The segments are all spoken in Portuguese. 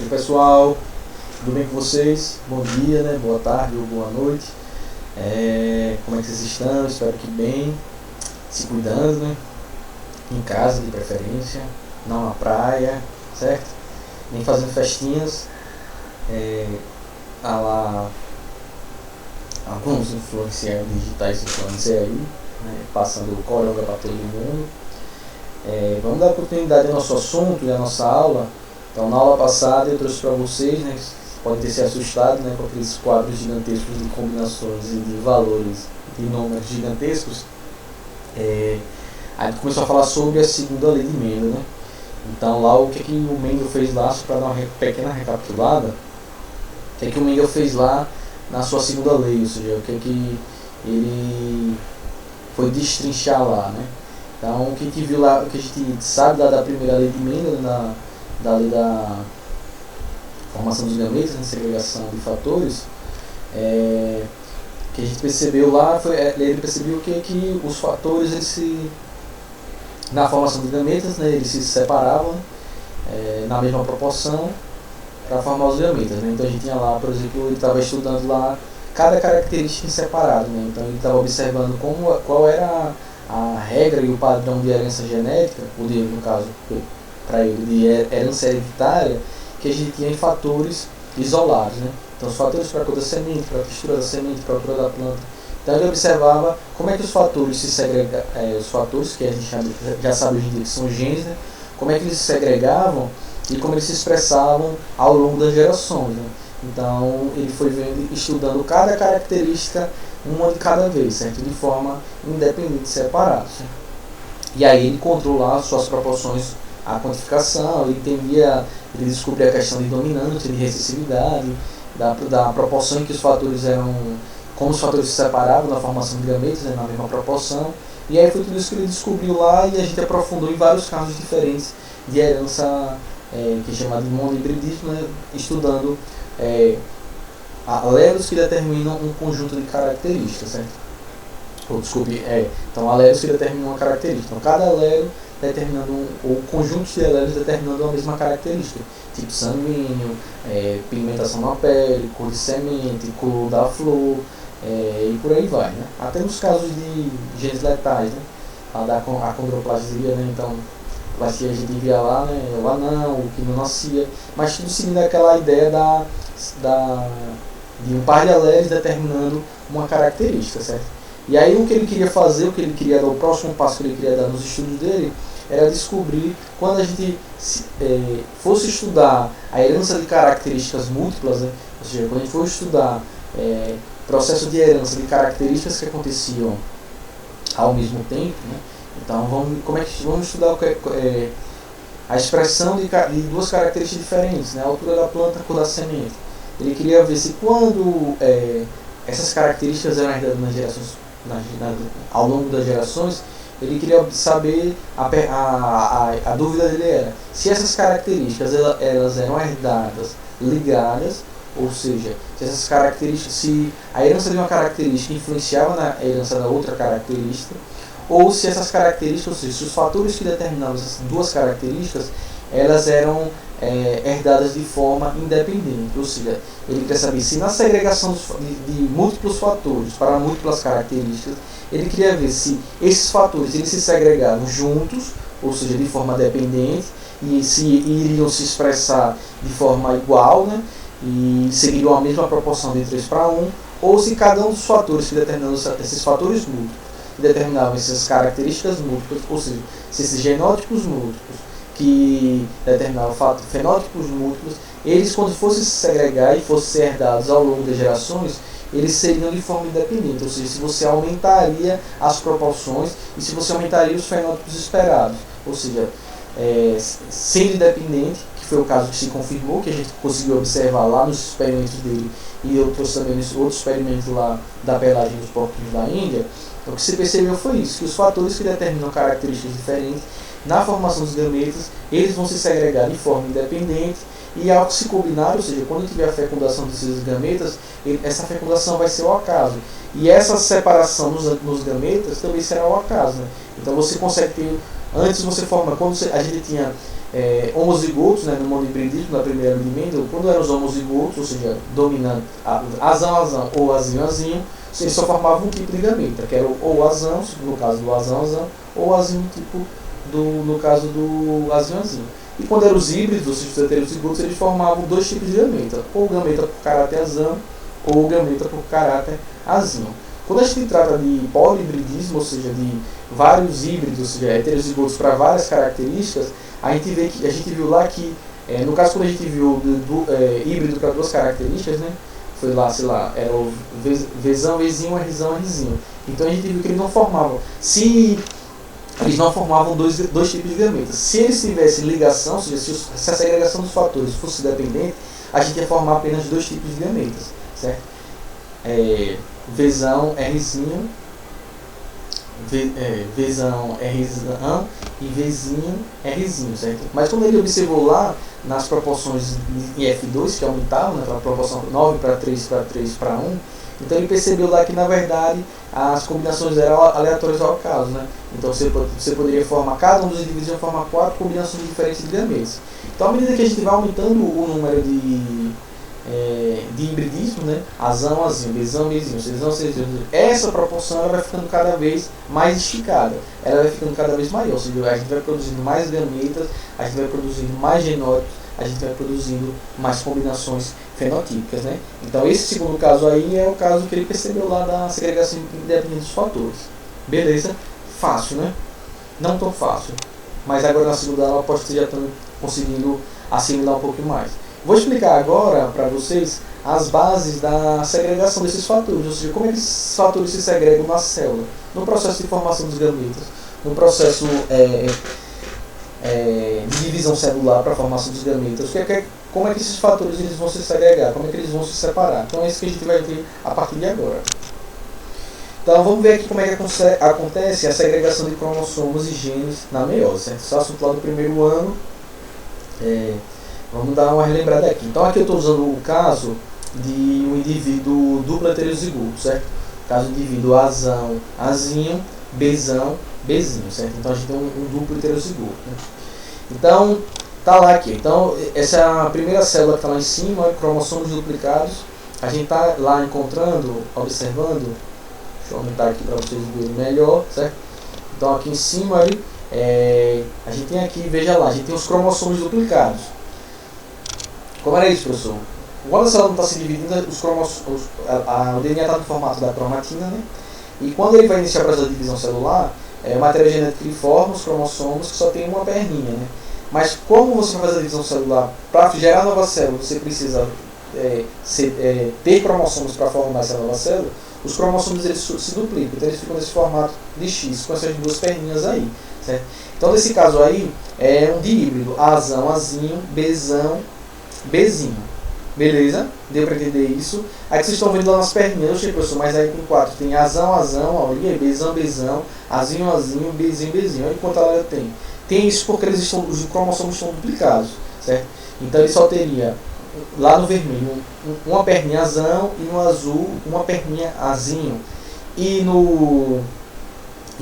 E aí, pessoal, tudo bem com vocês? Bom dia, né? Boa tarde ou boa noite. Como é que vocês estão? Espero que bem, se cuidando, né? Em casa de preferência, não na praia, certo? Nem fazendo festinhas, a lá alguns influenciadores digitais influencers aí, né? Passando o coronga para todo mundo. Vamos dar continuidade ao nosso assunto e à nossa aula. Então, na aula passada eu trouxe para vocês, né, podem ter se assustado, né, com aqueles quadros gigantescos de combinações e de valores de números gigantescos. Aí a gente começou a falar sobre a segunda lei de Mendel, né? Então, lá o que o Mendel fez lá, só para dar uma pequena recapitulada, o que o Mendel fez lá na sua segunda lei, ou seja, o que ele foi destrinchar lá, né? Então, o que a gente viu lá, o que a gente sabe lá da primeira lei de Mendel, da lei da formação dos gametas, né, segregação de fatores, que a gente percebeu lá, ele percebeu que os fatores, na formação de gametas, né, eles se separavam na mesma proporção para formar os gametas, né? Então a gente tinha lá, por exemplo, ele estava estudando lá cada característica em separado, né? Então ele estava observando qual era a regra e o padrão de herança genética, no caso, para ele, de herança hereditária, que a gente tinha em fatores isolados, né? Então os fatores para a cor da semente, para a textura da semente, para a altura da planta. Então ele observava como é que os fatores se segregavam, os fatores que a gente já sabe hoje em dia que são genes, né? Como é que eles se segregavam e como eles se expressavam ao longo das gerações, né? Então ele foi estudando cada característica, uma de cada vez, certo? De forma independente, separada. E aí ele encontrou lá suas proporções, a quantificação, ele descobriu a questão de dominância, de recessividade, da proporção em que os fatores eram, como os fatores se separavam na formação de gametas, né, na mesma proporção. E aí foi tudo isso que ele descobriu lá, e a gente aprofundou em vários casos diferentes de herança, que é chamado de monohibridismo, né, estudando alelos que determinam um conjunto de características, certo? Então alelos que determinam uma característica. Então cada alelo determinando, ou conjunto de alelos determinando a mesma característica, tipo sanguíneo, pigmentação na pele, cor de semente, cor da flor, e por aí vai, né? Até nos casos de genes letais, né? A acondroplasia, né? Então plasia a gente via lá, né? O anão, o que não nascia, mas tudo seguindo aquela ideia de um par de alelos determinando uma característica, certo? E aí o que ele queria fazer, o próximo passo que ele queria dar nos estudos dele, era descobrir, quando a gente fosse estudar a herança de características múltiplas, né? Ou seja, quando a gente for estudar processo de herança de características que aconteciam ao mesmo tempo, né? Então vamos estudar a expressão de duas características diferentes, né? A altura da planta, a cor da semente. Ele queria ver se quando essas características eram herdadas nas gerações, ao longo das gerações, ele queria saber, a dúvida dele era se essas características elas eram herdadas ligadas, ou seja, se a herança de uma característica influenciava na herança da outra característica, ou se essas características, ou seja, se os fatores que determinavam essas duas características, elas eram herdadas de forma independente. Ou seja, ele quer saber se na segregação de múltiplos fatores para múltiplas características, ele queria ver se esses fatores eles se segregavam juntos, ou seja, de forma dependente, e se iriam se expressar de forma igual, né, e seguiriam a mesma proporção de 3:1, ou se cada um dos fatores que determinavam esses fatores múltiplos, que determinavam essas características múltiplas, ou seja, se esses genótipos múltiplos que determinavam fenótipos múltiplos, eles, quando fossem se segregar e fossem ser herdados ao longo das gerações, eles seriam de forma independente, ou seja, se você aumentaria as proporções e se você aumentaria os fenótipos esperados, ou seja, sendo independente, que foi o caso que se confirmou, que a gente conseguiu observar lá nos experimentos dele, e eu trouxe também outros experimentos lá da pelagem dos porquinhos da Índia. O que se percebeu foi isso, que os fatores que determinam características diferentes na formação dos gametas, eles vão se segregar de forma independente, E ao se combinar, ou seja, quando tiver a fecundação desses gametas, essa fecundação vai ser o acaso. E essa separação nos gametas também será o acaso, né? Então você consegue ter, antes você forma, quando a gente tinha homozigotos, né, no monohibridismo, na primeira lei de Mendel, quando eram os homozigotos, ou seja, dominando azão ou azinho, eles só formavam um tipo de gameta, que era ou azão, no caso do azão, ou azinho tipo no caso do azinho. E quando eram os híbridos, os heterozigotos, eles formavam dois tipos de gameta, ou gameta por caráter azão, ou gameta por caráter azinho. Quando a gente trata de polihibridismo, ou seja, de vários híbridos, ou seja, heterozigotos para várias características, a gente viu lá que, no caso quando a gente viu híbrido para duas características, né, foi lá, sei lá, era o Vzão, Vzinho, Rzão, Rzinho. Então a gente viu que eles não formavam. Eles não formavam dois tipos de gametas. Se eles tivessem ligação, ou seja, se a segregação dos fatores fosse dependente, a gente ia formar apenas dois tipos de gametas, certo? Vzão, Rzinho, Vzão, Rzão e Vzinho, Rzinho, certo? Mas quando ele observou lá, nas proporções em F2, que aumentavam, né, pela proporção 9 para 3 para 3 para 1, então ele percebeu lá que, na verdade, as combinações eram aleatórias ao acaso, né? Então você poderia formar, cada um dos indivíduos ia formar 4 combinações diferentes de gametas. Então, à medida que a gente vai aumentando o número de hibridismo, né? Azão, azinho, Bzão, Bzinho, Czão, Czão, essa proporção ela vai ficando cada vez mais esticada, ela vai ficando cada vez maior, ou seja, a gente vai produzindo mais gametas, a gente vai produzindo mais genótipos, a gente vai produzindo mais combinações fenotípicas, né? Então esse segundo caso aí é o caso que ele percebeu lá da segregação independente dos fatores. Beleza? Fácil, né? Não tão fácil, mas agora na segunda aula aposto que vocês já estão conseguindo assimilar um pouquinho mais. Vou explicar agora para vocês as bases da segregação desses fatores, ou seja, como é que esses fatores se segregam na célula, no processo de formação dos gametas, no processo de divisão celular para a formação dos gametas, como é que esses fatores eles vão se segregar, como é que eles vão se separar. Então é isso que a gente vai ver a partir de agora. Então vamos ver aqui como é que acontece a segregação de cromossomos e genes na meiose, certo? Esse é o assunto lá do primeiro ano. Vamos dar uma relembrada aqui. Então aqui eu estou usando o caso de um indivíduo duplo heterozigoto, certo? Caso do indivíduo azão, azinho, Bzão, Bzinho, certo? Então a gente tem um duplo heterozigoto, né? Então, tá lá aqui. Então, essa é a primeira célula que está lá em cima, cromossomos duplicados. A gente está lá encontrando, observando. Deixa eu aumentar aqui para vocês verem melhor, certo? Então aqui em cima ali, a gente tem aqui, veja lá, a gente tem os cromossomos duplicados. Como era isso, professor? Quando a célula não está se dividindo, o DNA está no formato da cromatina, né? E quando ele vai iniciar o processo de divisão celular, o material genético ele forma os cromossomos que só tem uma perninha, né? Mas como você vai fazer a divisão celular, para gerar nova célula, você precisa ter cromossomos para formar essa nova célula. Os cromossomos eles se duplicam, então eles ficam nesse formato de X, com essas duas perninhas aí, certo? Então nesse caso aí, é um díhíbrido, Azão, Azinho, Bzão, Bzinho. Beleza? Deu para entender isso? Aí que vocês estão vendo lá nas perninhas, eu sei, professor, mas aí tem 4. Tem Azão, Azão, olha aí, Bzão, Bzão, Azinho, Azinho, Bzinho, Bzinho. Olha quanto ela tem. Tem isso porque os cromossomos estão duplicados, certo? Então ele só teria, lá no vermelho, uma perninha Azão e no azul, uma perninha Azinho. E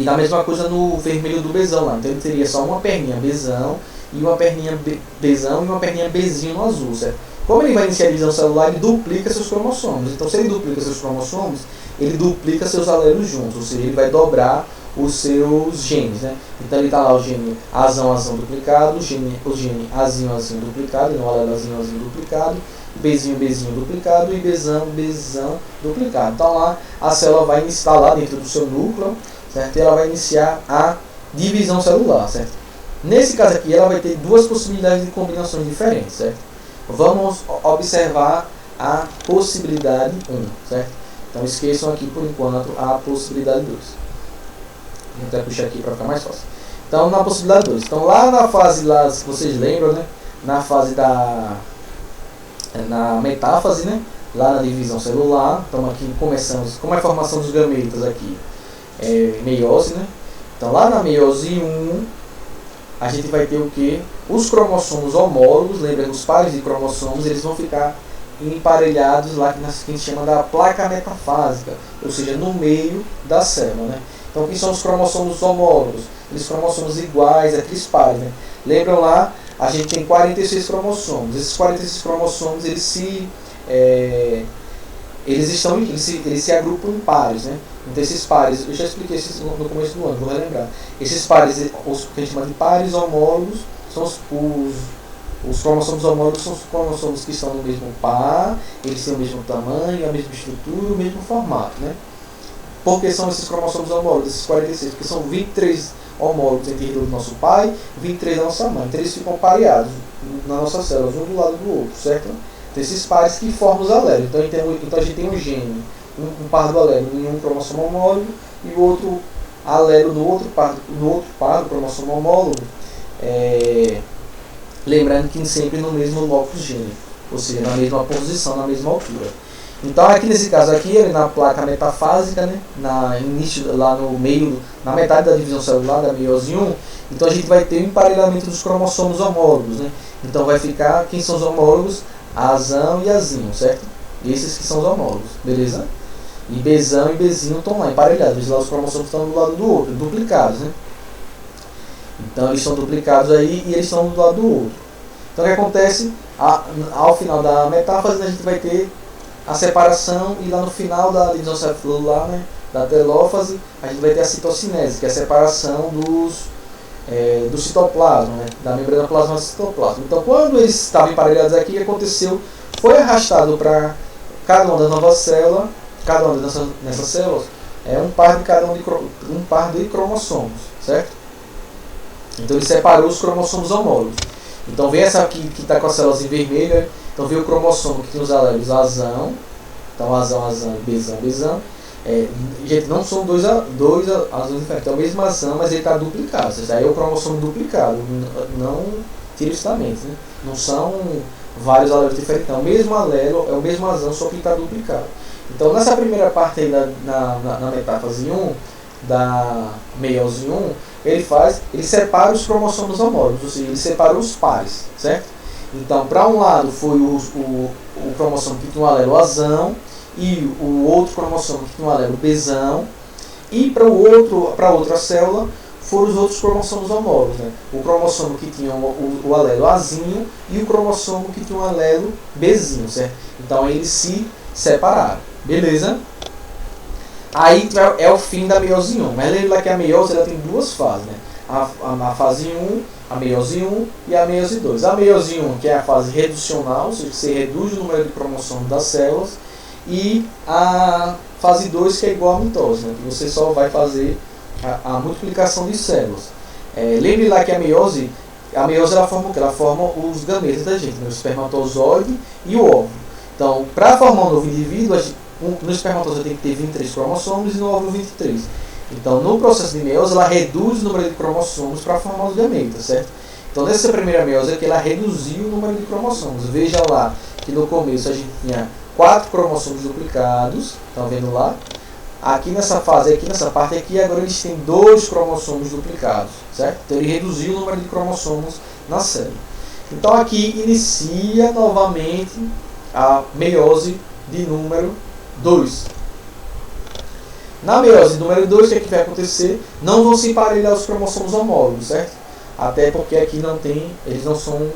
da mesma coisa no vermelho do Bzão lá. Então ele teria só uma perninha Bzão e uma perninha Bzão e uma perninha Bzinho no azul, certo? Como ele vai iniciar a divisão celular, ele duplica seus cromossomos. Então, se ele duplica seus cromossomos, ele duplica seus alelos juntos, ou seja, ele vai dobrar os seus genes, né? Então, ele está lá o gene Azão, Azão duplicado, o gene Azinho, Azinho duplicado, o alelo Azinho, Azinho duplicado, Bzinho, Bzinho duplicado e Bzão, Bzão duplicado. Então, lá a célula vai iniciar lá dentro do seu núcleo, certo? E ela vai iniciar a divisão celular, certo? Nesse caso aqui, ela vai ter duas possibilidades de combinações diferentes, certo? Vamos observar a possibilidade 1, certo? Então esqueçam aqui por enquanto a possibilidade 2. Vou até puxar aqui para ficar mais fácil. Então na possibilidade 2. Então lá na fase, lá, se vocês lembram, né? Na fase na metáfase, né? Lá na divisão celular, então aqui começamos, como é a formação dos gametas aqui? Meiose, né? Então lá na meiose 1, a gente vai ter o que? Os cromossomos homólogos, lembra, os pares de cromossomos, eles vão ficar emparelhados lá que a gente chama da placa metafásica, ou seja, no meio da célula, né? Então, quem são os cromossomos homólogos? Aqueles cromossomos iguais, aqueles pares, né? Lembram lá, a gente tem 46 cromossomos. Esses 46 cromossomos, eles se agrupam em pares, né? Então, esses pares, eu já expliquei isso no começo do ano, vou relembrar. Esses pares, os que a gente chama de pares homólogos, são os cromossomos homólogos são os cromossomos que estão no mesmo par, eles têm o mesmo tamanho, a mesma estrutura, o mesmo formato, né? Por que são esses cromossomos homólogos, esses 46? Porque são 23 homólogos entre o nosso pai e 23 da nossa mãe. Então eles ficam pareados nas nossas células, um do lado do outro, certo? Então esses pares que formam os alélos. Então a gente tem um gene, um par do alelo em um cromossomo homólogo e o outro alelo no outro par do cromossomo homólogo. Lembrando que sempre no mesmo locus gênico, ou seja, na mesma posição, na mesma altura. Então aqui nesse caso aqui, ele na placa metafásica, né, lá no meio, na metade da divisão celular, da meiose 1, então a gente vai ter o emparelhamento dos cromossomos homólogos, né? Então vai ficar, quem são os homólogos? Azão e azinho, certo? Esses que são os homólogos, beleza? E Bzão e Bzinho estão lá emparelhados, lá os cromossomos estão do lado do outro, duplicados, né? Então eles são duplicados aí e eles estão do lado do outro. Então o que acontece? Ao final da metáfase, a gente vai ter a separação e lá no final da divisão celular, né, da telófase, a gente vai ter a citocinese, que é a separação do citoplasma, né, da membrana plasmática do citoplasma. Então quando eles estavam emparelhados aqui, o que aconteceu? Foi arrastado para cada uma das novas células, cada uma dessas células, um par de um par de cromossomos, certo? Então ele separou os cromossomos homólogos. Então vem essa aqui que está com as células em vermelho. Então vem o cromossomo que tem os alelos azão. Então azão e Bzão. Gente, não são dois azões diferentes. É o mesmo azão, mas ele está duplicado. Isso aí é o cromossomo duplicado. Não tira isso da mente, né? Não são vários alelos diferentes. Então, o mesmo alelo é o mesmo azão, só que está duplicado. Então nessa primeira parte aí na metáfase 1, da meiose 1, ele separa os cromossomos homólogos, ou seja, ele separa os pares, certo? Então, para um lado foi o cromossomo que tinha um alelo azão e o outro cromossomo que tinha um alelo Bzão, e para outra célula foram os outros cromossomos homólogos, né? O cromossomo que tinha o alelo azinho e o cromossomo que tinha um alelo Bzinho, certo? Então eles se separaram, beleza? Aí é o fim da meiose 1. Mas lembra que a meiose ela tem duas fases, né? A fase 1, a meiose 1 e a meiose 2. A meiose 1, que é a fase reducional, ou seja, você reduz o número de cromossomos das células, e a fase 2, que é igual à mitose, né? Que você só vai fazer a multiplicação de células. Lembre lá que a meiose ela forma o quê? Ela forma os gametas da gente, né? O espermatozoide e o óvulo. Então, para formar um novo indivíduo, no espermatozoide tem que ter 23 cromossomos e no óvulo 23. Então, no processo de meiose, ela reduz o número de cromossomos para formar os gametas, certo? Então, nessa primeira meiose aqui, ela reduziu o número de cromossomos. Veja lá que no começo a gente tinha 4 cromossomos duplicados, estão vendo lá? Aqui nessa fase, aqui nessa parte aqui, agora eles têm 2 cromossomos duplicados, certo? Então, ele reduziu o número de cromossomos na célula. Então, aqui inicia novamente a meiose de número 2. Na meiose número 2, o que, é que vai acontecer? Não vão se emparelhar os cromossomos homólogos, certo? Até porque aqui eles não são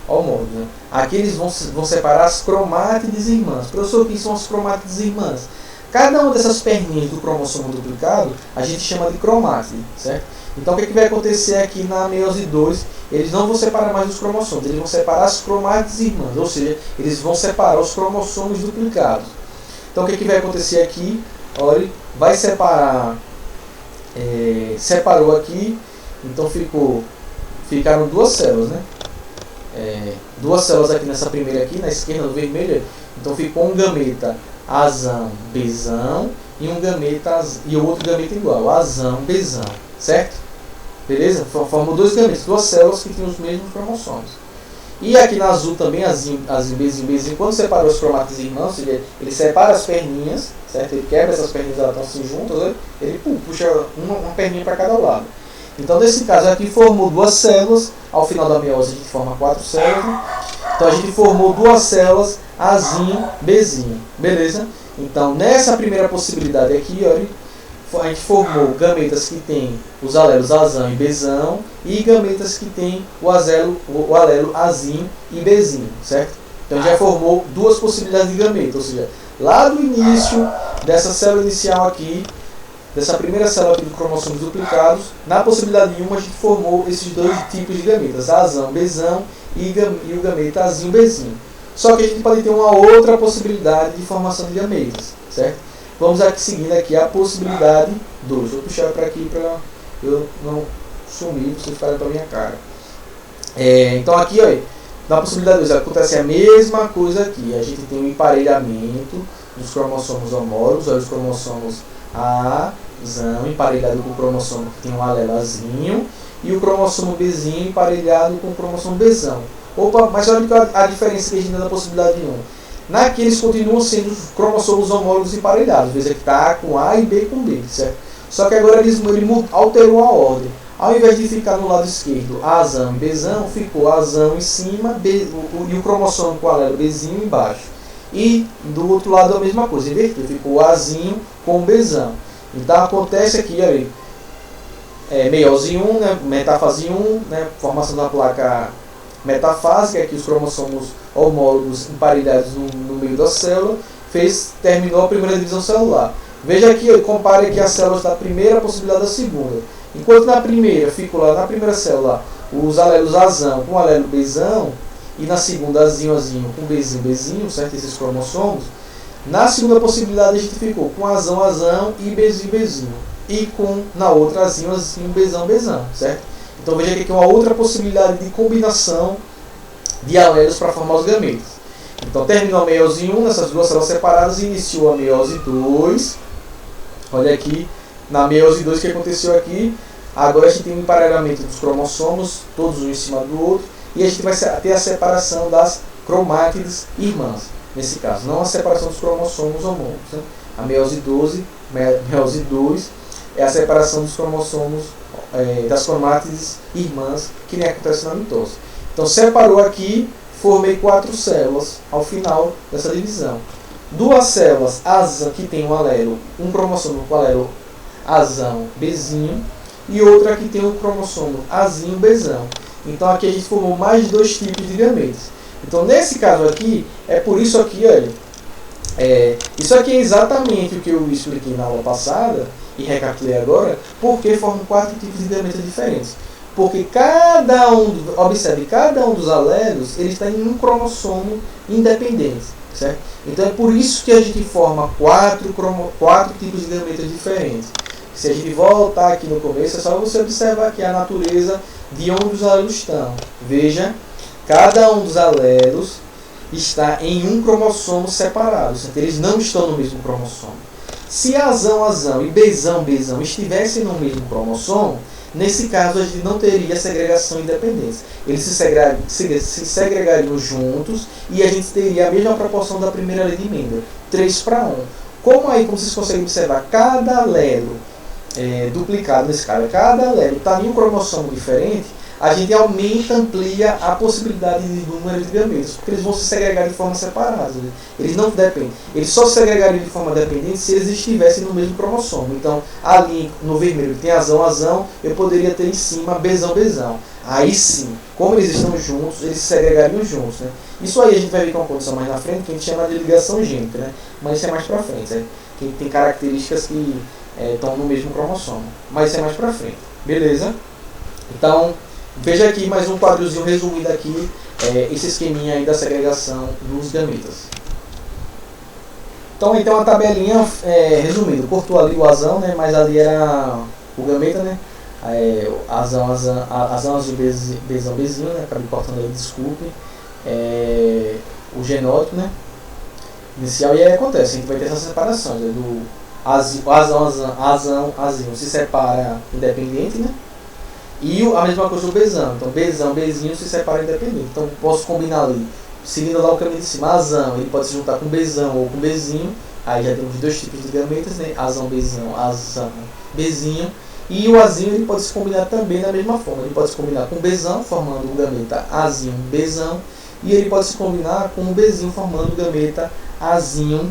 homólogos, né? Aqui eles vão separar as cromátides irmãs. Professor, o que são as cromátides irmãs? Cada uma dessas perninhas do cromossomo duplicado, a gente chama de cromátide, certo? Então o que, é que vai acontecer aqui na meiose 2? Eles não vão separar mais os cromossomos, eles vão separar as cromátides irmãs, ou seja, eles vão separar os cromossomos duplicados. Então o que, é que vai acontecer aqui? Olha, vai separar, separou aqui, então ficaram 2 células, né? 2 células aqui nessa primeira aqui, na esquerda do vermelho, então ficou um gameta azão, Bzão, e o outro gameta igual, azão, Bzão, certo? Beleza? Formam 2 gametas, 2 células que têm os mesmos cromossomos. E aqui na azul também, azinho, Bzinho, quando separa os cromátides irmãos, ele separa as perninhas, certo? Ele quebra essas perninhas, elas estão assim juntas, ele puxa uma perninha para cada lado. Então, nesse caso aqui, formou duas células. Ao final da meiose, a gente forma 4 células. Né? Então, a gente formou duas células, Azinho, Bzinho. Beleza? Então, nessa primeira possibilidade aqui, olha, a gente formou gametas que tem os alelos Azão e Bzão e gametas que tem o alelo Azinho e Bzinho, certo? Então já formou duas possibilidades de gameta, ou seja, lá do início dessa célula inicial aqui, dessa primeira célula aqui de cromossomos duplicados, na possibilidade 1 a gente formou esses dois tipos de gametas, Azão, Bzão e o gameta Azinho, Bzinho. Só que a gente pode ter uma outra possibilidade de formação de gametas, certo? Vamos aqui seguindo aqui a possibilidade 2. Vou puxar para aqui para eu não sumir, vocês ficarem para a minha cara. Então aqui, olha, na possibilidade 2 acontece a mesma coisa aqui. A gente tem um emparelhamento dos cromossomos homólogos, olha, os cromossomos Azão emparelhado com o cromossomo que tem um alelo Azinho e o cromossomo Bzinho emparelhado com o cromossomo Bzão. Opa, mas olha a diferença que a gente tem na possibilidade 1. Naqui eles continuam sendo os cromossomos homólogos emparelhados. Veja que está A com A e B com B, certo? Só que agora ele alterou a ordem. Ao invés de ficar no lado esquerdo Azão e Bzão, ficou Azão em cima e o cromossomo com o alelo Bzinho embaixo. E do outro lado a mesma coisa, inverteu, ficou Azinho com Bzão. Então acontece aqui, olha, meiose 1, né, metafase 1, né, formação da placa metafásica, aqui os cromossomos homólogos emparelhados no meio da célula, terminou a primeira divisão celular. Veja aqui, compare aqui as células da primeira possibilidade da segunda. Enquanto na primeira, ficou lá na primeira célula os alelos Azão com o alelo Bzão, e na segunda Azinho, Azinho com Bzinho, Bzinho, certo? Esses cromossomos. Na segunda possibilidade a gente ficou com Azão, Azão e Bzinho, Bzinho. E na outra Azinho, Azinho, Bzão, Bzão, certo? Então veja que aqui é uma outra possibilidade de combinação de alelos para formar os gametas. Então terminou a meiose 1 nessas duas células separadas e iniciou a meiose 2. Olha aqui, na meiose 2 que aconteceu aqui, agora a gente tem um emparelhamento dos cromossomos, todos um em cima do outro, e a gente vai ter a separação das cromátides irmãs, nesse caso, não a separação dos cromossomos homólogos. Né? A meiose 2 é a separação dos cromossomos das cromátides irmãs, que nem acontece na mitose. Então separou aqui, formei 4 células ao final dessa divisão. Duas células Azão que tem um cromossomo com o alelo Azão, Bzinho, e outra que tem um cromossomo Azinho, Bzão. Então aqui a gente formou mais 2 tipos de gametas. Então nesse caso aqui, é por isso aqui, olha, isso aqui é exatamente o que eu expliquei na aula passada, e recapitulei agora, porque formam 4 tipos de gametas diferentes. Porque observe, cada um dos alelos, ele está em um cromossomo independente, certo? Então é por isso que a gente forma 4 tipos de gametas diferentes. Se a gente voltar aqui no começo, é só você observar aqui a natureza de onde os alelos estão. Veja, cada um dos alelos está em um cromossomo separado, certo? Eles não estão no mesmo cromossomo. Se Azão, Azão e Bzão, Bzão estivessem no mesmo cromossomo, nesse caso a gente não teria segregação e independência. Eles se segregariam juntos e a gente teria a mesma proporção da primeira lei de Mendel, 3:1. Como vocês conseguem observar, cada alelo duplicado nesse caso, cada alelo está em um cromossomo diferente, a gente amplia a possibilidade de número de gametas, porque eles vão se segregar de forma separada. Eles não dependem. Eles só se segregariam de forma dependente se eles estivessem no mesmo cromossomo. Então, ali no vermelho que tem Azão, Azão, eu poderia ter em cima Bzão, Bzão. Aí sim, como eles estão juntos, eles se segregariam juntos. Né? Isso aí a gente vai ver com uma condição mais na frente, que a gente chama de ligação gênica, né? Mas isso é mais pra frente. Né? Que tem características que estão no mesmo cromossomo. Mas isso é mais pra frente. Beleza? Então, veja aqui mais um quadrozinho resumido aqui, esse esqueminha aí da segregação dos gametas. Então aí tem uma tabelinha resumida, cortou ali o Azão, né, mas ali era o gameta, né, Azão, Bzão, Bzinho, né, acabei cortando aí, desculpe, o genótipo, né, inicial, e aí acontece, a gente vai ter essa separação, né, do Azão, Azinho se separa independente, né, e a mesma coisa do Bzão. Então Bzão, Bzinho se separa independente. Então posso combinar ali, seguindo lá o caminho de cima, Azão, ele pode se juntar com Bzão ou com Bzinho. Aí já temos 2 tipos de gametas, né? Azão, Bzão, Bzinho. E o Azinho ele pode se combinar também da mesma forma. Ele pode se combinar com o Bzão, formando o gameta Azinho Bzão. E ele pode se combinar com o Bzinho, formando o gameta Azinho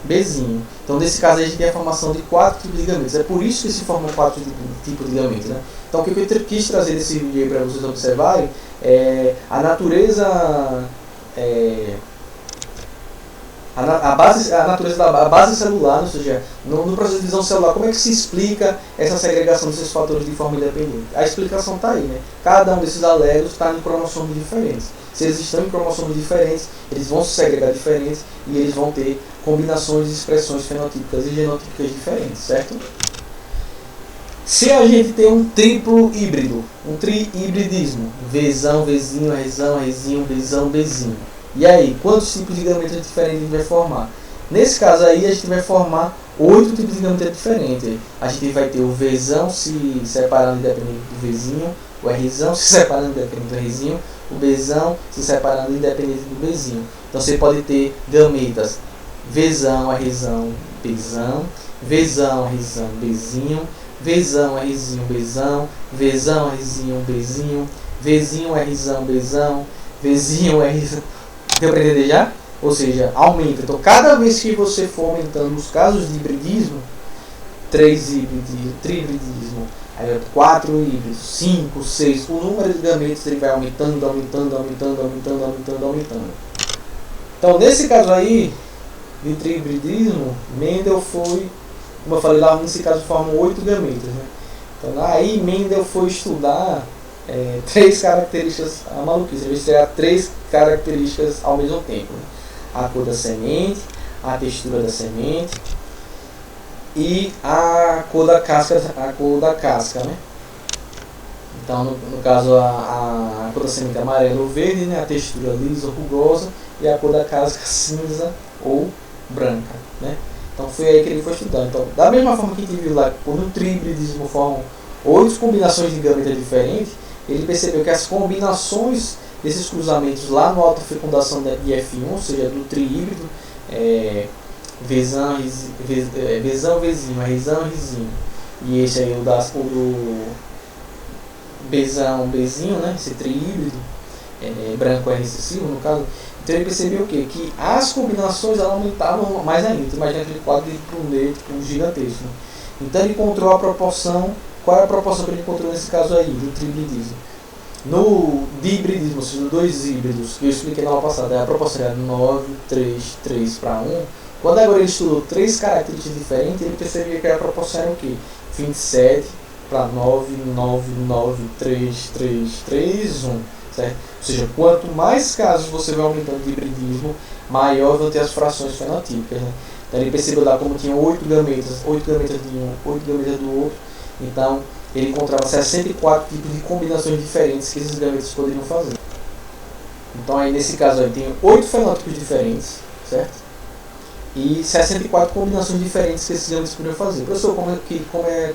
Bzinho. Então, nesse caso, a gente tem a formação de 4 tipos de gametas. É por isso que se formam 4 tipos de gametas, né? Então, o que eu quis trazer nesse vídeo aí para vocês observarem é a natureza... A natureza da base celular, ou seja, no processo de divisão celular, como é que se explica essa segregação desses fatores de forma independente? A explicação está aí, né? Cada um desses alegos está em cromossomos diferentes. Se eles estão em cromossomos diferentes, eles vão se segregar diferentes e eles vão ter combinações de expressões fenotípicas e genotípicas diferentes, certo? Se a gente tem um triplo híbrido, um tri-hibridismo, Vzão, Vzinho, Rzão, Rzinho, Bzão, Bzinho. E aí, quantos tipos de gametas diferentes a gente vai formar? Nesse caso aí, a gente vai formar 8 tipos de gametas diferentes. A gente vai ter o Vzão se separando independente do Vzinho, o Rzão se separando independente do Rzinho, o Bzão se separando independente do Bzinho. Então você pode ter gametas Vzão, Rzão, Bzão, Vzão, Rzão, Bzinho, Vzão, Rzinho, Bzão, Vzão, Rzinho, Bzinho, Vzinho, Rzão, Bzão, Vzinho, Rzão. Deu para entender já? Ou seja, aumenta. Então, cada vez que você for aumentando os casos de hibridismo, 3 híbridos, trihibridismo, 4 híbridos, 5, 6, o número de gametas ele vai aumentando. Então, nesse caso aí, de trihibridismo, Mendel foi, como eu falei lá, nesse caso formam 8 gametas, né? Então, aí Mendel foi estudar 3 características, a maluquice, ele vai estudar 3 características ao mesmo tempo, né? A cor da semente, a textura da semente e a cor da casca, né? Então, no caso, a cor da semente é amarela ou verde, né? A textura lisa ou rugosa e a cor da casca cinza ou branca, né? Então, foi aí que ele foi estudar. Então, da mesma forma que a gente viu lá, quando o trihibridismo formam 8 combinações de gametas diferentes, ele percebeu que as combinações desses cruzamentos lá no autofecundação de F1, ou seja, do trihíbrido, Vzão, Vzinho, Rzão, Rzinho, e esse aí o do Bzão, Bzinho, né, esse trihíbrido, branco é recessivo no caso. Então ele percebeu o quê? Que as combinações elas aumentavam mais ainda. Imagina aquele quadro de um gigantesco, né? Então ele encontrou a proporção. Qual é a proporção que ele encontrou nesse caso aí, do trihibridismo? No dihibridismo, ou seja, no 2 híbridos, que eu expliquei na aula passada, a proporção era 9, 3, 3 para 1. Quando agora ele estudou 3 características diferentes, ele percebia que a proporção era o quê? 27 para 9, 9, 9, 3, 3, 3, 1. Certo? Ou seja, quanto mais casos você vai aumentando de hibridismo, maior vão ter as frações fenotípicas, né? Então ele percebeu lá como tinha 8 gametas de um, 8 gametas do outro. Então, ele encontrava 64 tipos de combinações diferentes que esses gametas poderiam fazer. Então, aí nesse caso, aí, tem 8 fenótipos diferentes, certo? E 64 combinações diferentes que esses gametas poderiam fazer. Professor, como é que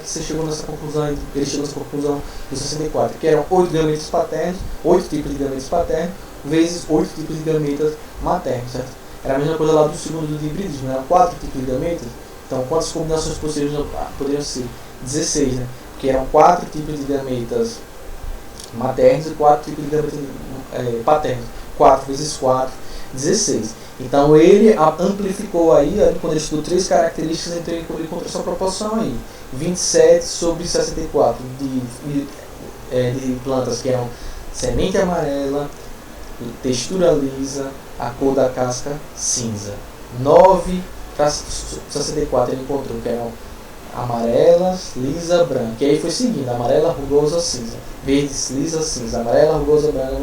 você chegou nessa conclusão? Ele chegou nessa conclusão dos 64, que eram 8 gametas paternos, 8 tipos de gametas paternos, vezes 8 tipos de gametas maternos, certo? Era a mesma coisa lá do segundo do hibridismo, eram 4 tipos de gametas. Então, quantas combinações possíveis poderiam ser? 16, né? Que eram 4 tipos de gametas maternos e 4 tipos de gametas paternos. 4 vezes 4, 16. Então ele amplificou aí, quando ele estudou 3 características, então ele encontrou essa proporção aí. 27 sobre 64 de plantas que eram semente amarela, textura lisa, a cor da casca cinza. 9 para 64 ele encontrou que eram amarelas, lisa, branca. E aí foi seguindo, amarela, rugosa, cinza. Verdes, lisa, cinza. Amarela, rugosa, branca.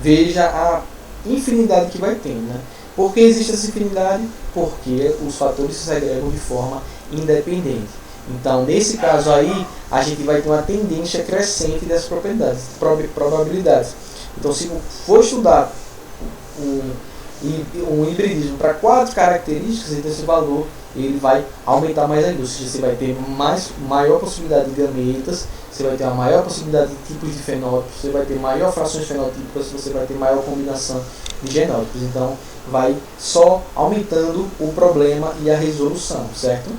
Veja a infinidade que vai tendo, né? Por que existe essa infinidade? Porque os fatores se segregam de forma independente. Então, nesse caso aí, a gente vai ter uma tendência crescente dessas probabilidades. Então, se for estudar um hibridismo para 4 características, então esse valor ele vai aumentar mais ainda. Ou seja, você vai ter maior possibilidade de gametas, você vai ter uma maior possibilidade de tipos de fenótipos, você vai ter maior frações fenotípicas, você vai ter maior combinação de genótipos. Então, vai só aumentando o problema e a resolução, certo?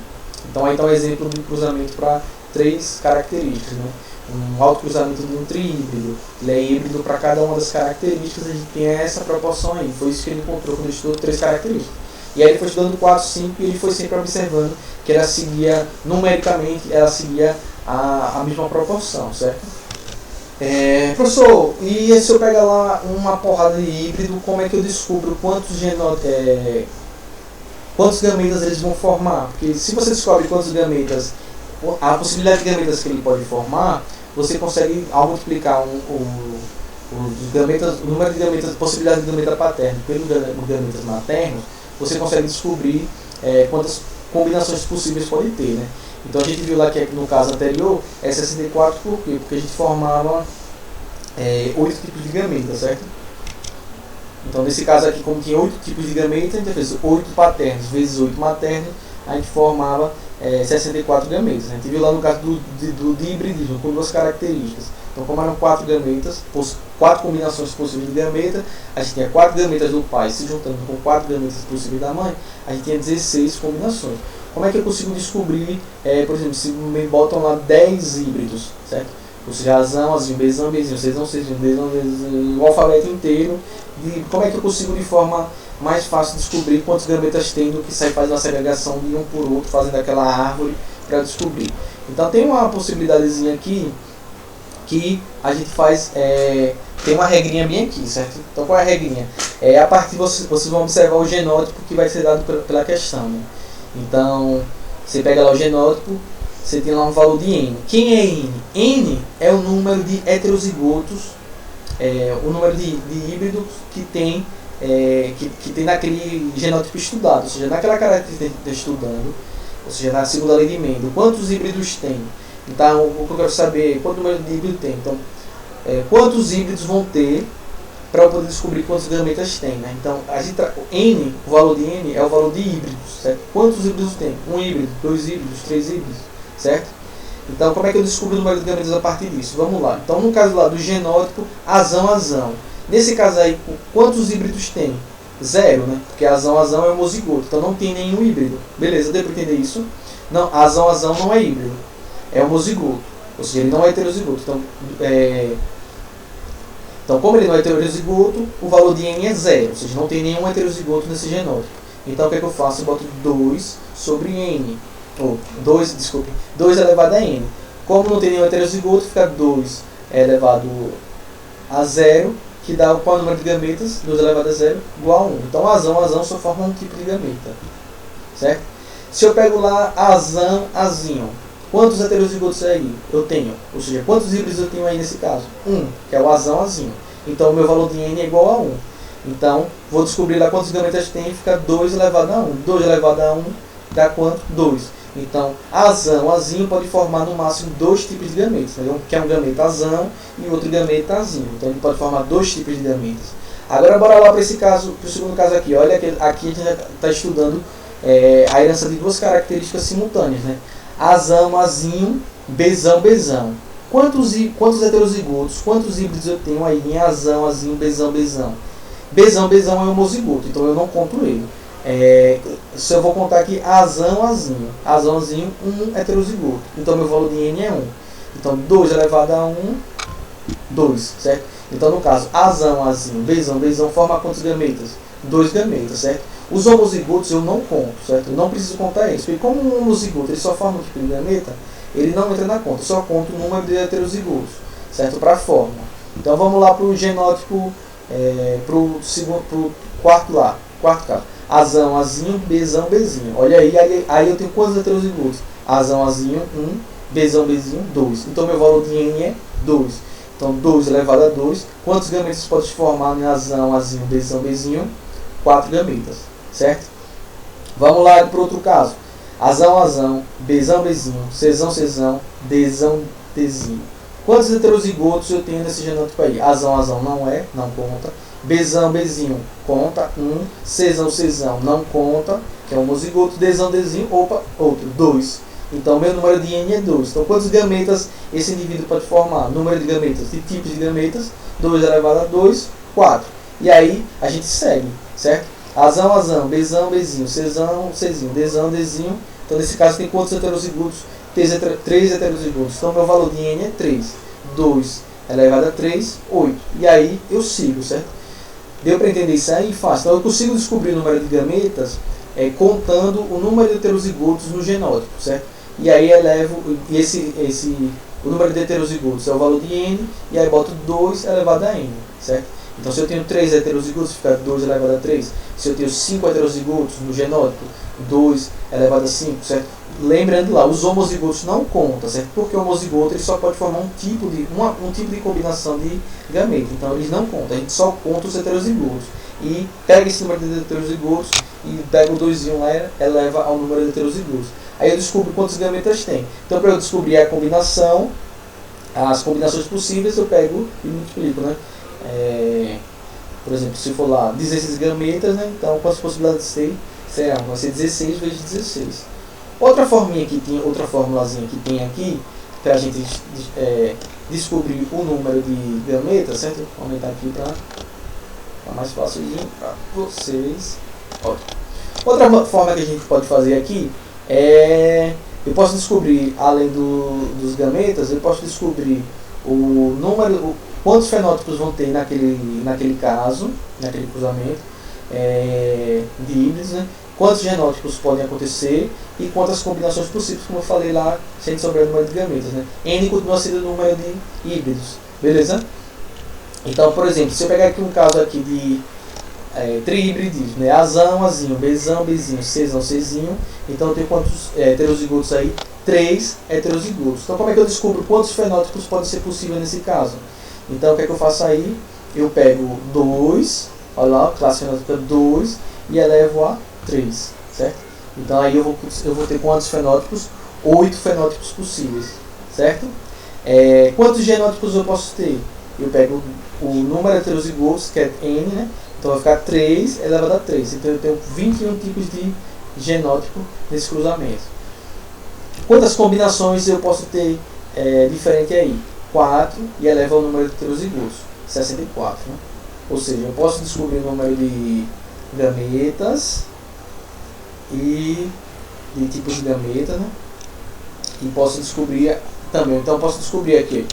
Então, aí está um exemplo de cruzamento para três características, né? Um autocruzamento de um triíbrido, ele é híbrido para cada uma das características, a gente tem essa proporção aí. Foi isso que ele encontrou quando ele estudou três características. E aí ele foi estudando 4, 5 e ele foi sempre observando que ela seguia, numericamente, ela seguia a mesma proporção, certo? Professor, e se eu pegar lá uma porrada de híbrido, como é que eu descubro quantos gametas eles vão formar? Porque se você descobre quantos gametas, a possibilidade de gametas que ele pode formar, você consegue, ao multiplicar os gametas, o número de gametas, a possibilidade de gameta paterno pelos gametas maternos, você consegue descobrir quantas combinações possíveis pode ter, né? Então a gente viu lá que no caso anterior é 64, por quê? Porque a gente formava 8 tipos de gametas, certo? Então nesse caso aqui, como tinha 8 tipos de gametas, a gente fez 8 paternos vezes 8 maternos, a gente formava 64 gametas. A gente viu lá no caso do hibridismo, com duas características. Então como eram 4 gametas, 4 combinações possíveis de gameta, a gente tinha 4 gametas do pai se juntando com 4 gametas possíveis da mãe, a gente tinha 16 combinações. Como é que eu consigo descobrir, por exemplo, se me botam lá 10 híbridos, certo? Ou seja, azão, azinho, bezão, bezinho, cezão, cezinho, bezão, bezinho, o alfabeto inteiro. Como é que eu consigo de forma mais fácil descobrir quantos gametas tem do que sai faz uma segregação de um por outro, fazendo aquela árvore para descobrir. Então tem uma possibilidadezinha aqui que a gente faz, tem uma regrinha bem aqui, certo? Então qual é a regrinha? A partir vocês vão observar o genótipo que vai ser dado pela questão, né? Então você pega lá o genótipo, você tem lá um valor de N. Quem é N? N é o número de heterozigotos, o número de híbridos que tem naquele genótipo estudado, ou seja, naquela característica que está estudando, ou seja, na segunda lei de Mendel, quantos híbridos tem. Então, o que eu quero saber é quanto número de híbridos tem. Então, quantos híbridos vão ter para eu poder descobrir quantos gametas tem, né? Então, N, o valor de N é o valor de híbridos, certo? Quantos híbridos tem? Um híbrido, 2 híbridos, 3 híbridos, certo? Então, como é que eu descubro o número de gametas a partir disso? Vamos lá. Então, no caso lá do genótipo, azão. Nesse caso aí, quantos híbridos tem? 0, né? Porque azão é homozigoto, então não tem nenhum híbrido. Beleza, deu para entender isso? Não, azão não é híbrido, é homozigoto, ou seja, ele não é heterozigoto. Então, como ele não é heterozigoto, o valor de N é 0, ou seja, não tem nenhum heterozigoto nesse genótipo. Então, o que é que eu faço? Eu boto 2 sobre N, 2 elevado a N. Como não tem nenhum heterozigoto, fica 2 elevado a 0, que dá qual número de gametas? 2 elevado a 0 igual a 1. Então, azão só forma um tipo de gameta, certo? Se eu pego lá azinho, quantos heterozigotos aí eu tenho? Ou seja, quantos híbridos eu tenho aí nesse caso? 1, que é o azinho. Então, o meu valor de N é igual a 1. Então, vou descobrir lá quantos gametas tem e fica 2 elevado a 1. 2 elevado a 1 dá quanto? 2. Então, azinho pode formar no máximo 2 tipos de gametas, né? Que é um gameta azão e outro gameta azinho. Então, ele pode formar 2 tipos de gametas. Agora, bora lá para esse caso, para o segundo caso aqui. Olha, aqui a gente está estudando a herança de duas características simultâneas, né? Azinho, bezão. Quantos heterozigotos, quantos híbridos eu tenho aí em azinho, bezão? Bezão é um homozigoto, então eu não conto ele. Se eu vou contar aqui azãozinho, um heterozigoto. Então meu valor de N é 1. Então 2 elevado a 1, 2, certo? Então no caso, azinho, bezão forma quantos gametas? 2 gametas, certo? Os homozigotos eu não conto, certo? Eu não preciso contar eles, porque como um homozigoto ele só forma um tipo de gameta, ele não entra na conta. Eu só conto o número de heterozigotos, certo? Para a fórmula. Então vamos lá para o genótipo, para o quarto caso. Azinho, bezão. Olha aí eu tenho quantos heterozigotos? Azinho, 1, bezão, 2. Então meu valor de N é 2. Então 2 elevado a 2. Quantos gametas pode se formar em azinho, bezão? 4 gametas, certo? Vamos lá para outro caso. Azão, bezão, cezão, dezinho. Quantos heterozigotos eu tenho nesse genótipo aí? Azão não conta. Bezinho, conta, 1. Cezão, não conta, que é um homozigoto. Dezinho, outro, 2. Então, meu número de N é 2. Então, quantos gametas esse indivíduo pode formar? Número de gametas, de tipos de gametas, 2 elevado a 2, 4. E aí, a gente segue, certo? Azão, bezão, cezinho, dezinho. Então, nesse caso, tem quantos heterozigotos 3 heterozigotos. Então meu valor de N é 3. 2 elevado a 3, 8. E aí eu sigo, certo? Deu para entender isso aí? Fácil. Então eu consigo descobrir o número de gametas contando o número de heterozigotos no genótipo, certo? E aí elevo o número de heterozigotos é o valor de N, e aí boto 2 elevado a N, certo? Então se eu tenho 3 heterozigotos, fica 2 elevado a 3. Se eu tenho 5 heterozigotos no genótipo, 2 elevado a 5, certo? Lembrando lá, os homozigotos não contam, certo? Porque o homozigoto ele só pode formar um tipo de combinação de gameta. Então eles não contam, a gente só conta os heterozigotos. E pega esse número de heterozigotos e pega o 2 e 1 lá e eleva ao número de heterozigotos. Aí eu descubro quantos gametas tem. Então para eu descobrir a combinação, as combinações possíveis, eu pego e multiplico, né? Por exemplo, se for lá 16 gametas, né? Então quantas possibilidades tem? Será? Vai ser 16 vezes 16. Outra formulazinha que tem aqui, para a gente descobrir o número de gametas, certo? Vou aumentar aqui para ficar mais fácil para vocês. Ótimo. Outra forma que a gente pode fazer aqui eu posso descobrir, além dos gametas, eu posso descobrir o número, quantos fenótipos vão ter naquele caso, naquele cruzamento de híbridos, né? Quantos genótipos podem acontecer e quantas combinações possíveis, como eu falei lá, se a gente souber o número de gametas, né? N continua sendo o número de híbridos, beleza? Então, por exemplo, se eu pegar aqui um caso aqui de trihibridismo, né? Azão, Azinho, Bzão, Bzinho, Czão, Czinho. Então eu tenho quantos heterozigotos aí? 3 heterozigotos. Então como é que eu descubro quantos fenótipos podem ser possíveis nesse caso? Então o que é que eu faço aí? Eu pego 2, olha lá, classe fenótica 2 e elevo a 3, certo? Então aí eu vou ter quantos fenótipos? 8 fenótipos possíveis, certo? Quantos genótipos eu posso ter? Eu pego o número de heterozigotos, que é N, né? Então vai ficar 3 elevado a 3. Então eu tenho 21 tipos de genótipo nesse cruzamento. Quantas combinações eu posso ter diferente aí? 4 e eleva ao número de heterozigotos, 64. Né? Ou seja, eu posso descobrir o número de gametas e de tipos de gameta, né? E posso descobrir também, então eu posso descobrir aqui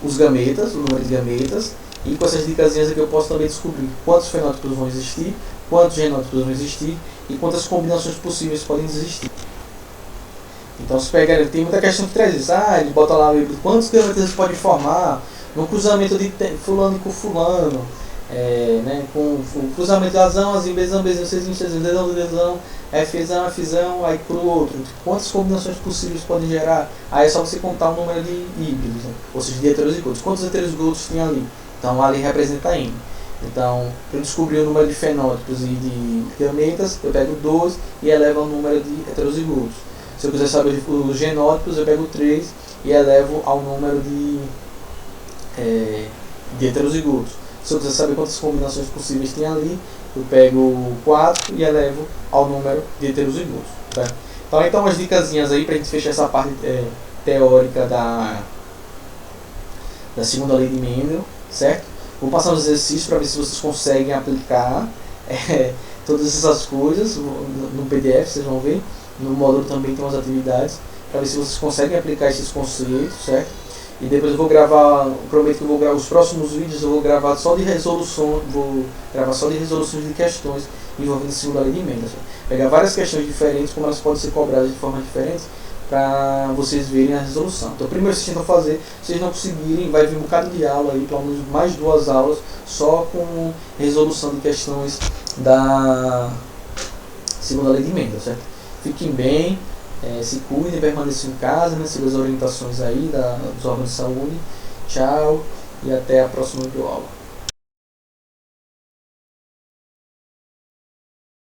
os gametas, o número de gametas. E com essas dicasinhas aqui eu posso também descobrir quantos fenótipos vão existir, quantos genótipos vão existir e quantas combinações possíveis podem existir. Então se pegar, tem muita questão que traz isso. Ele bota lá quantos gametas pode formar no cruzamento de fulano com fulano, né, com o cruzamento de Azão, Azinho, Bzão, Bzinho, Czinho, Czinho, Dzão, Dzão, Fzão, Fzão, aí pro outro. Quantas combinações possíveis podem gerar? Aí é só você contar o número de híbridos, né? Ou seja, de heterozigotos. Quantos heterozigotos tem ali? Então ali representa N. Então, para eu descobrir o número de fenótipos e de gametas, eu pego 12 e elevo ao número de heterozigotos. Se eu quiser saber os genótipos, eu pego 3 e elevo ao número de heterozigotos. Se eu quiser saber quantas combinações possíveis tem ali, eu pego 4 e elevo ao número de heterozigotos. Tá? Então umas dicasinhas aí para a gente fechar essa parte teórica da segunda lei de Mendel, certo? Vou passar os exercícios para ver se vocês conseguem aplicar todas essas coisas no PDF, vocês vão ver. No módulo também tem umas atividades para ver se vocês conseguem aplicar esses conceitos, certo? E depois eu vou gravar, prometo que eu vou gravar os próximos vídeos, eu vou gravar só de resoluções de questões envolvendo a segunda lei de Mendel. Pegar várias questões diferentes, como elas podem ser cobradas de forma diferente, para vocês verem a resolução. Então primeiro vocês tentam fazer, se vocês não conseguirem, vai vir um bocado de aula aí, pelo menos mais 2 aulas, só com resolução de questões da segunda lei de Mendel, certo? Fiquem bem, se cuidem, permaneçam em casa, né? Sigam as orientações aí dos órgãos de saúde. Tchau e até a próxima videoaula.